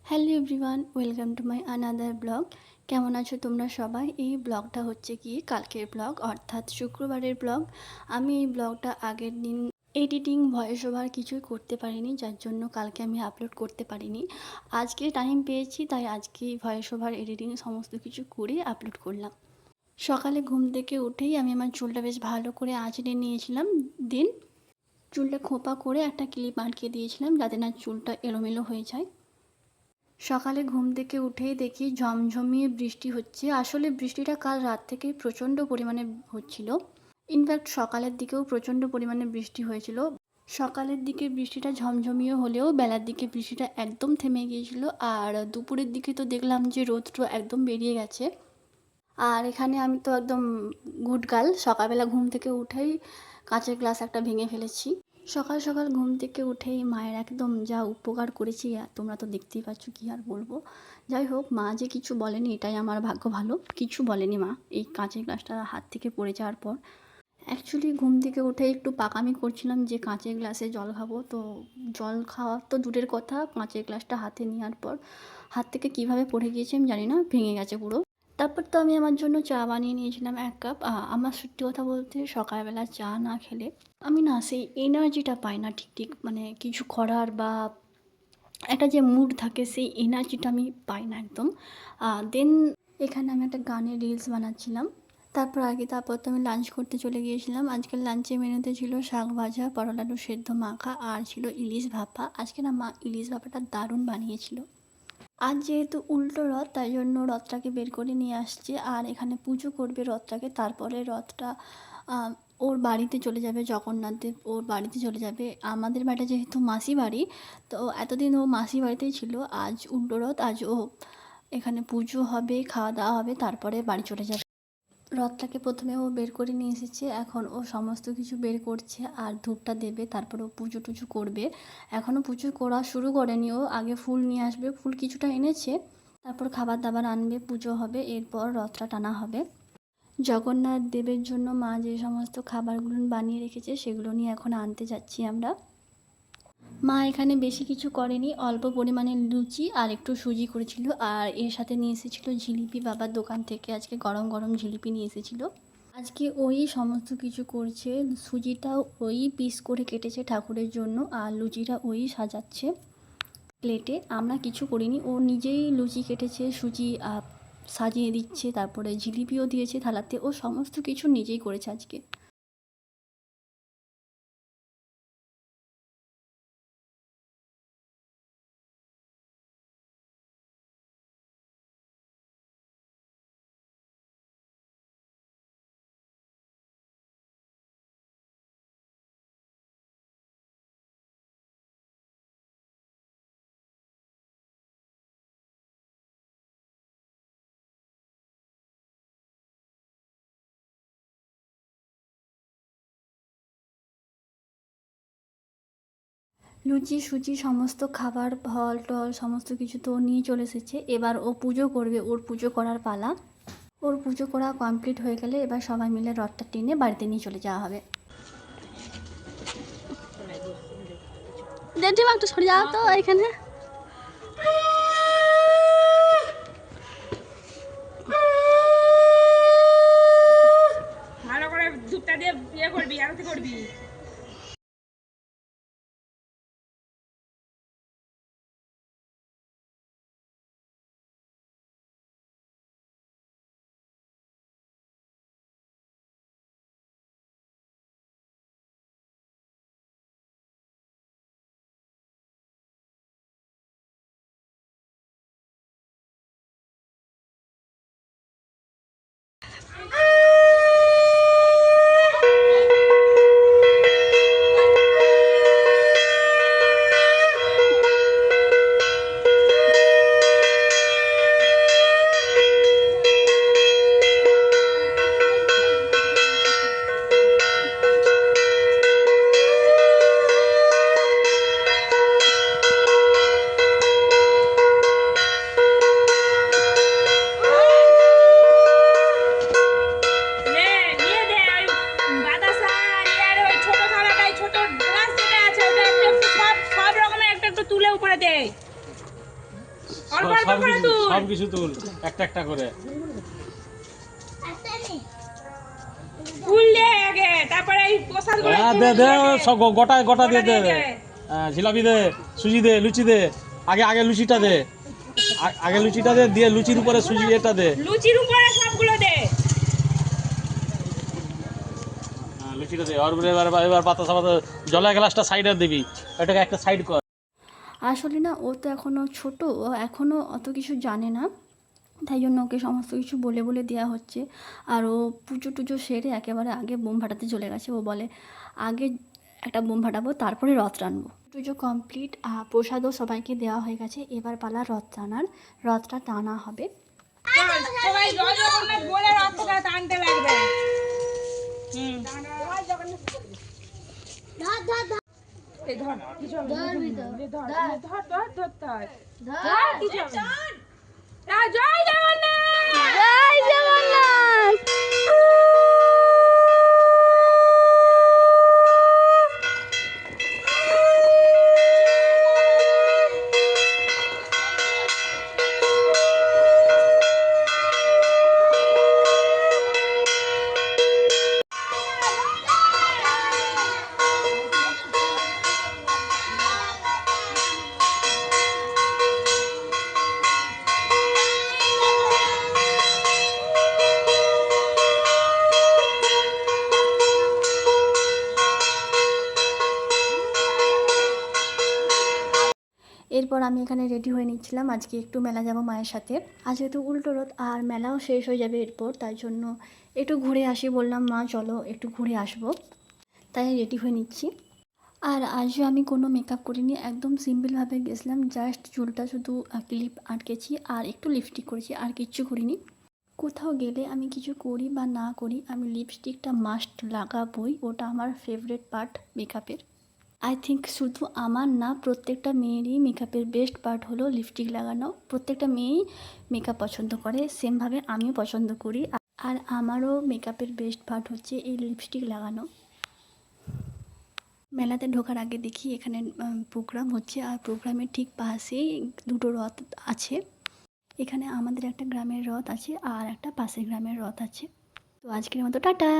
Hello everyone, welcome to my another blog. কেমন আছো তোমরা সবাই? এই ব্লগটা হচ্ছে কি কালকের ব্লগ, অর্থাৎ শুক্রবারের ব্লগ। আমি এই ব্লগটা আগের দিন এডিটিং ভয়েস ওভার কিছুই করতে পারিনি, যার জন্য কালকে আমি আপলোড করতে পারিনি। আজকে টাইম পেয়েছি, তাই আজকে ভয়েস ওভার এডিটিং সমস্ত কিছু করে আপলোড করলাম। সকালে ঘুম থেকে উঠেই আমি আমার চুলটা বেশ ভালো করে আঁচড়ে নিয়েছিলাম। দিন চুলটা খোঁপা করে একটা ক্লিপ আটকে দিয়েছিলাম, যাতে না চুলটা এলোমেলো হয়ে যায়। সকালে ঘুম থেকে উঠেই দেখি ঝমঝমিয়ে বৃষ্টি হচ্ছে। আসলে বৃষ্টিটা কাল রাত থেকেই প্রচণ্ড পরিমাণে হচ্ছিল। ইনফ্যাক্ট সকালের দিকেও প্রচণ্ড পরিমাণে বৃষ্টি হয়েছিল। সকালের দিকে বৃষ্টিটা ঝমঝমিয়ে হলেও বেলার দিকে বৃষ্টিটা একদম থেমে গিয়েছিল। আর দুপুরের দিকে তো দেখলাম যে রোদটা একদম বেরিয়ে গেছে। আর এখানে আমি তো একদম গুড গার্ল, সকালবেলা ঘুম থেকে উঠেই কাঁচের গ্লাস একটা ভেঙে ফেলেছি। সকাল সকাল ঘুম থেকে উঠেই মায়ের একদম যা উপকার করেছি তোমরা তো দেখতেই পাচ্ছ, কী আর বলবো। যাই হোক, মা যে কিছু বলেনি এটাই আমার ভাগ্য ভালো, কিছু বলেনি মা এই কাঁচের গ্লাসটা হাত থেকে পড়ে যাওয়ার পর। অ্যাকচুয়ালি ঘুম থেকে উঠে একটু পাকামি করছিলাম যে কাঁচের গ্লাসে জল খাবো, তো জল খাওয়া তো দূরের কথা, কাঁচের গ্লাসটা হাতে নেওয়ার পর হাত থেকে কিভাবে পড়ে গিয়েছে আমি জানি না, ভেঙে গেছে পুরো। তারপর তো আমি আমার জন্য চা বানিয়ে নিয়েছিলাম 1 কাপ। আমার সত্যি কথা বলতে সকালবেলা চা না খেলে আমি না সেই এনার্জিটা পাই না ঠিক ঠিক, মানে কিছু করার বা একটা যে মুড থাকে সেই এনার্জিটা আমি পাই না একদম। দেন এখানে আমি একটা গানের রিলস বানাচ্ছিলাম। তারপর তো আমি লাঞ্চ করতে চলে গিয়েছিলাম। আজকের লাঞ্চের মেনুতে ছিল শাক ভাজা, করলা আলু সেদ্ধ মাখা আর ছিল ইলিশ ভাপা। আজকে না মা ইলিশ ভাপাটা দারুণ বানিয়েছিল। আজ যেহেতু উল্টো রথ, তাই জন্য রথটাকে বের করে নিয়ে আসছে আর এখানে পুজো করবে রথটাকে। তারপরে রথটা আহ, ওর বাড়িতে চলে যাবে, জগন্নাথ দেব ওর বাড়িতে চলে যাবে। আমাদের বাড়িটা যেহেতু মাসি বাড়ি, তো এতদিন ও মাসি বাড়িতেই ছিল। আজ উল্টো রথ, আজ ও এখানে পুজো হবে, খাওয়া দাওয়া হবে, তারপরে বাড়ি চলে যাবে। রথটাকে প্রথমে ও বের করে নিয়ে এসেছে, এখন ও সমস্ত কিছু বের করছে আর ধূপটা দেবে, তারপর ও পুজো টুজো করবে। এখনও পুজো করা শুরু করেনি, ও আগে ফুল নিয়ে আসবে, ফুল কিছুটা এনেছে। তারপর খাবার দাবার আনবে, পুজো হবে, এরপর রথটা টানা হবে। জগন্নাথ দেবের জন্য মা যে সমস্ত খাবারগুলো বানিয়ে রেখেছে সেগুলো নিয়ে এখন আনতে যাচ্ছি আমরা। মা এখানে বেশি কিছু করেনি, অল্প পরিমাণে লুচি আর একটু সুজি করেছিল, আর এর সাথে নিয়ে এসেছিলো জিলিপি বাবার দোকান থেকে। আজকে গরম গরম জিলিপি নিয়ে এসেছিলো। আজকে ওই সমস্ত কিছু করছে। সুজিটাও ওই পিস করে কেটেছে ঠাকুরের জন্য, আর লুচিটা ওই সাজাচ্ছে প্লেটে। আমরা কিছু করিনি, ও নিজেই লুচি কেটেছে, সুজি সাজিয়ে দিচ্ছে, তারপরে জিলিপিও দিয়েছে থালাতে। ও সমস্ত কিছু নিজেই করেছে আজকে। লুচি সুজি সমস্ত খাবার ফল টল সমস্ত কিছু তো ও নিয়ে চলে এসেছে। এবার ও পুজো করবে, ওর পুজো করার পালা। ওর পুজো করা কমপ্লিট হয়ে গেলে এবার সবাই মিলে রথটা টেনে বাড়িতে নিয়ে চলে যাওয়া হবে। জেঠিমা একটু সরে যাও তো এখানে। ভালো করে ধূপটা দিয়ে ইয়ে করবি, আরতি করবি। অল্প অল্প সব করে কিছু তুল। সব কিছু তুল একটা একটা করে। ফুল দে আগে, তারপরে এই প্রসাদগুলো হ্যাঁ একটু দে দে দিয়ে সব গোটা গোটা দিয়ে দে দিয়ে দে। হ্যাঁ, জিলাপি দে, সুজি দে, লুচি দে। আগে আগে লুচিটা দে, আগে লুচিটা দে, দিয়ে লুচির উপরে সুজি এটা দে। লুচির উপরে সবগুলো দে। হ্যাঁ, লুচিটা দে। আর এবার এবার বাতাসা বাতাসা জলের গ্লাসটা সাইডে দিবি, এটাকে একটা সাইড কর। আসলে না ও তো এখনও ছোট, ও এখনও অত কিছু জানে না, তাই জন্য ওকে সমস্ত কিছু বলে বলে দেওয়া হচ্ছে। আর ও পুজো টুজো সেরে একেবারে আগে বোম ফাটাতে চলে গেছে। ও বলে আগে একটা বোম ফাটাবো, তারপরে রথ টানবো। পুজো কমপ্লিট, প্রসাদও সবাইকে দেওয়া হয়ে গেছে। এবার পালা রথ টানার, রথটা টানা হবে। চল, সবাই জয় জগন্নাথ বলে রথটা টানতে লাগবে। এই ধর, কিছু হবে না। এই ধর, ধর, ধর, ধর, ধর। ধর, কিছু হবে না। জয় জগন্নাথ! জয় জগন্নাথ। এরপর আমি এখানে রেডি হয়ে নিচ্ছিলাম, আজকে একটু মেলা যাব মায়ের সাথে। আজ যেহেতু উল্টো রথ আর মেলাও শেষ হয়ে যাবে এরপর, তাই জন্য একটু ঘুরে আসি। বললাম মা চলো একটু ঘুরে আসবো, তাই রেডি হয়ে নিচ্ছি। আর আজও আমি কোনো মেকআপ করিনি, একদম সিম্পলভাবে গেছিলাম। জাস্ট চুলটা শুধু ক্লিপ আটকেছি আর একটু লিপস্টিক করেছি, আর কিচ্ছু করিনি। কোথাও গেলে আমি কিছু করি বা না করি, আমি লিপস্টিকটা মাস্ট লাগাবই, ওটা আমার ফেভারিট পার্ট মেকআপের। আই থিঙ্ক শুধু আমার না, প্রত্যেকটা মেয়েরই মেকআপের বেস্ট পার্ট হলো লিপস্টিক লাগানো। প্রত্যেকটা মেয়েই মেকআপ পছন্দ করে, সেমভাবে আমিও পছন্দ করি। আর আমারও মেকআপের বেস্ট পার্ট হচ্ছে এই লিপস্টিক লাগানো। মেলাতে ঢোকার আগে দেখি এখানে প্রোগ্রাম হচ্ছে, আর প্রোগ্রামের ঠিক পাশেই দুটো রথ আছে। এখানে আমাদের একটা গ্রামের রথ আছে আর একটা পাশের গ্রামের রথ আছে। তো আজকের মতো টাটা।